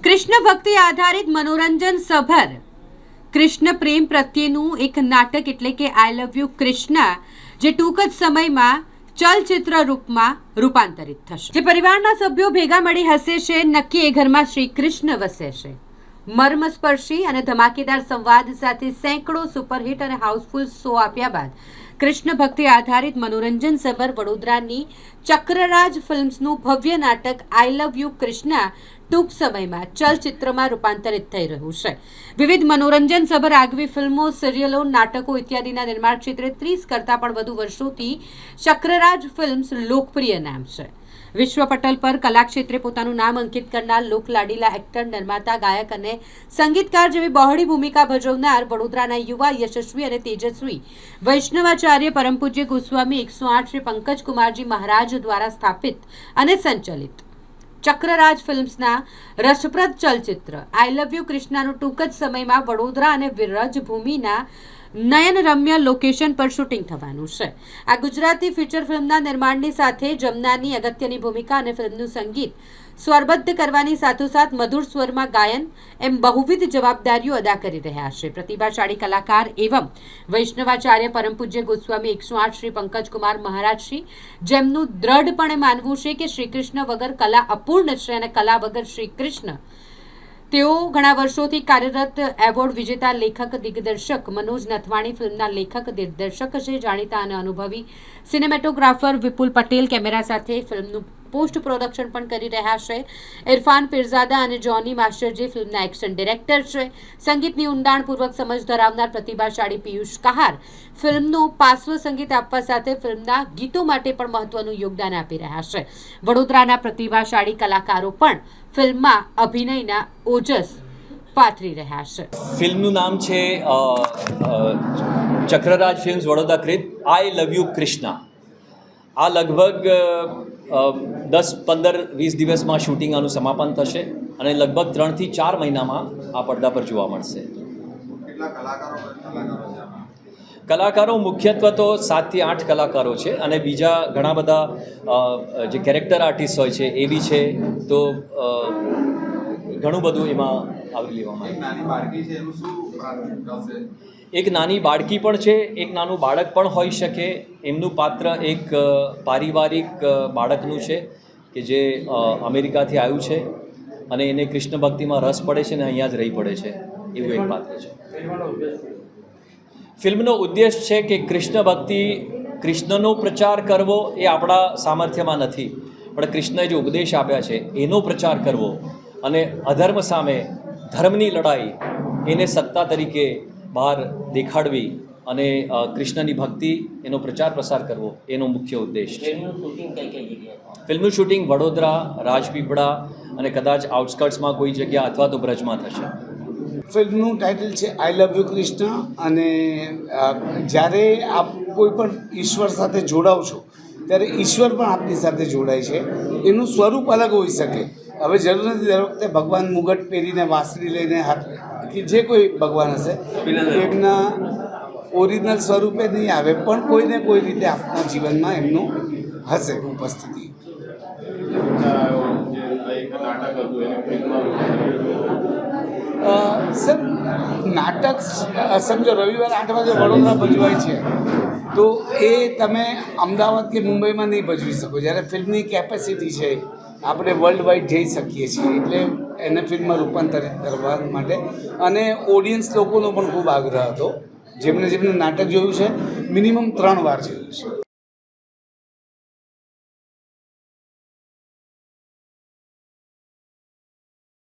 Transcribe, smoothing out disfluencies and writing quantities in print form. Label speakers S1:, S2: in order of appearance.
S1: કૃષ્ણ ભક્તિ આધારિત મનોરંજન સભર કૃષ્ણ પ્રેમ પ્રત્યેનું એક નાટક એટલે કે આઈ લવ યુ કૃષ્ણ જે ટૂંક જ સમયમાં ચલચિત્ર રૂપમાં રૂપાંતરિત થશે। જે પરિવારના સભ્યો ભેગા મળી હસે છે, નક્કી એ ઘરમાં શ્રી કૃષ્ણ વસે છે। મર્મસ્પર્શી અને ધમાકેદાર સંવાદ સાથે સેંકડો સુપરહિટ અને હાઉસફુલ શો આપ્યા બાદ કૃષ્ણ ભક્તિ આધારિત મનોરંજન સભર વડોદરાની ચક્રરાજ ફિલ્મ્સનું ભવ્ય નાટક આઈ લવ યુ કૃષ્ણ ટૂંક સમયમાં ચલચિત્રમાં રૂપાંતરિત થઈ રહ્યું છે। વિવિધ મનોરંજન સભર આગવી ફિલ્મો, સિરિયલો, નાટકો ઇત્યાદિના નિર્માણ ક્ષેત્રે 30 કરતાં પણ વધુ વર્ષોથી ચક્રરાજ ફિલ્મ્સ લોકપ્રિય નામ છે। વિશ્વ પટલ પર કલા ક્ષેત્રે પોતાનું નામ અંકિત કરનાર લોકલાડીલા એક્ટર, નિર્માતા, ગાયક અને સંગીતકાર જેવી બહોળી ભૂમિકા ભજવનાર વડોદરાના યુવા, યશસ્વી અને તેજસ્વી વૈષ્ણવાચાર્ય પરમ પૂજ્ય ગોસ્વામી 108 શ્રી પંકજ કુમારજી મહારાજ દ્વારા સ્થાપિત અને સંચાલિત ચક્રરાજ ફિલ્મ્સના રસપ્રદ ચલચિત્ર આઈ લવ યુ કૃષ્ણનું ટૂંક જ સમયમાં વડોદરા અને વ્રજભૂમિના નયનરમ્ય લોકેશન પર શૂટિંગ થવાનું છે। આ ગુજરાતી ફીચર ફિલ્મના નિર્માણની સાથે જમનાની અગત્યની ભૂમિકા અને ફિલ્મનું સંગીત સ્વરબદ્ધ કરવાની સાથોસાથ મધુર સ્વરમાં ગાયન એમ બહુવિધ જવાબદારીઓ અદા કરી રહ્યા છે। પ્રતિભાશાળી કલાકાર એવં વૈષ્ણવાચાર્ય પરમ પૂજ્ય ગોસ્વામી 108 શ્રી પંકજ કુમાર મહારાજશ્રી, જેમનું દ્રઢપણે માનવું છે કે શ્રી કૃષ્ણ વગર કલા અપૂર્ણ છે અને કલા વગર શ્રી કૃષ્ણ। તેઓ ઘણા વર્ષોથી કાર્યરત એવોર્ડ વિજેતા લેખક દિગ્દર્શક મનોજ નથવાણી, ફિલ્મના લેખક દિગ્દર્શક છે। જાણીતા અને અનુભવી સિનેમેટોગ્રાફર વિપુલ પટેલ કેમેરા સાથે ફિલ્મનું પોસ્ટ પ્રોડક્શન પણ કરી રહ્યા છે। ઇરફાન પીરઝાદા અને જોની માસ્ટરજી ફિલ્મના એક્શન ડિરેક્ટર છે। સંગીતની ઊંડાણપૂર્વક સમજ ધરાવનાર પ્રતિભાશાળી પિયુષ કહાર ફિલ્મનું પાર્શ્વ સંગીત આપવા સાથે ફિલ્મના ગીતો માટે પણ મહત્વનું યોગદાન આપી રહ્યા છે। વડોદરાના પ્રતિભાશાળી કલાકારો પણ ફિલ્મમાં અભિનયના ઓજસ પાથરી રહ્યા છે।
S2: ફિલ્મનું નામ છે ચક્રરાજ ફિલ્મ્સ વડોદરા કૃત આઈ લવ યુ કૃષ્ણ। આ લગભગ 10-15-20 દિવસમાં શૂટિંગ આનું સમાપન થશે અને લગભગ 3 થી 4 મહિનામાં આ પડદા પર જોવા મળશે। કલાકારો મુખ્યત્વે તો 7 થી 8 કલાકારો છે અને બીજા ઘણા બધા જે કેરેક્ટર આર્ટિસ્ટ હોય છે એ બી છે, તો ઘણું બધું એમાં આવરી લેવામાં એક નાની બાળકી પણ છે, એક નાનું બાળક પણ હોઈ શકે। એમનું પાત્ર એક પારિવારિક બાળકનું છે કે જે અમેરિકાથી આવ્યું છે અને એને કૃષ્ણ ભક્તિમાં રસ પડે છે ને અહીંયા જ રહી પડે છે, એવું એક પાત્ર છે। ફિલ્મનો ઉદ્દેશ છે કે કૃષ્ણ ભક્તિ, કૃષ્ણનો પ્રચાર કરવો એ આપણા સામર્થ્યમાં નથી, પણ કૃષ્ણએ જે ઉપદેશ આપ્યા છે એનો પ્રચાર કરવો અને અધર્મ સામે ધર્મની લડાઈ એને સત્તા તરીકે બહાર દેખાડવી અને કૃષ્ણની ભક્તિ એનો પ્રચાર પ્રસાર કરવો એનો મુખ્ય ઉદ્દેશ છે। ફિલ્મનું શૂટિંગ વડોદરા, રાજપીપળા અને કદાચ આઉટસ્કર્ટ્સમાં કોઈ જગ્યા અથવા તો બ્રજમાં થશે।
S3: ફિલ્મનું ટાઇટલ છે આઈ લવ યુ કૃષ્ણ અને જ્યારે આપ કોઈ પણ ઈશ્વર સાથે જોડાવ છો ત્યારે ઈશ્વર પણ આપની સાથે જોડાય છે। એનું સ્વરૂપ અલગ હોઈ શકે। હવે જરૂર નથી દર વખતે ભગવાન મુગટ પહેરીને વાંસળી લઈને હાથ કે જે કોઈ ભગવાન હશે એમના ઓરિજિનલ સ્વરૂપે નહીં આવે, પણ કોઈને કોઈ રીતે આપણા જીવનમાં એમનું હશે ઉપસ્થિતિ। સર નાટક સમજો રવિવાર 8 વાગે વડોદરા ભજવાય છે તો એ તમે અમદાવાદ કે મુંબઈમાં નહીં ભજવી શકો। જ્યારે ફિલ્મની કેપેસિટી છે આપણે વર્લ્ડ વાઇડ જઈ શકીએ છીએ, એટલે એને ફિલ્મમાં રૂપાંતરિત કરવા માટે અને ઓડિયન્સ લોકોનો પણ ખૂબ આગ્રહ હતો, જેમને નાટક જોયું છે મિનિમમ 3 વાર જોયું છે।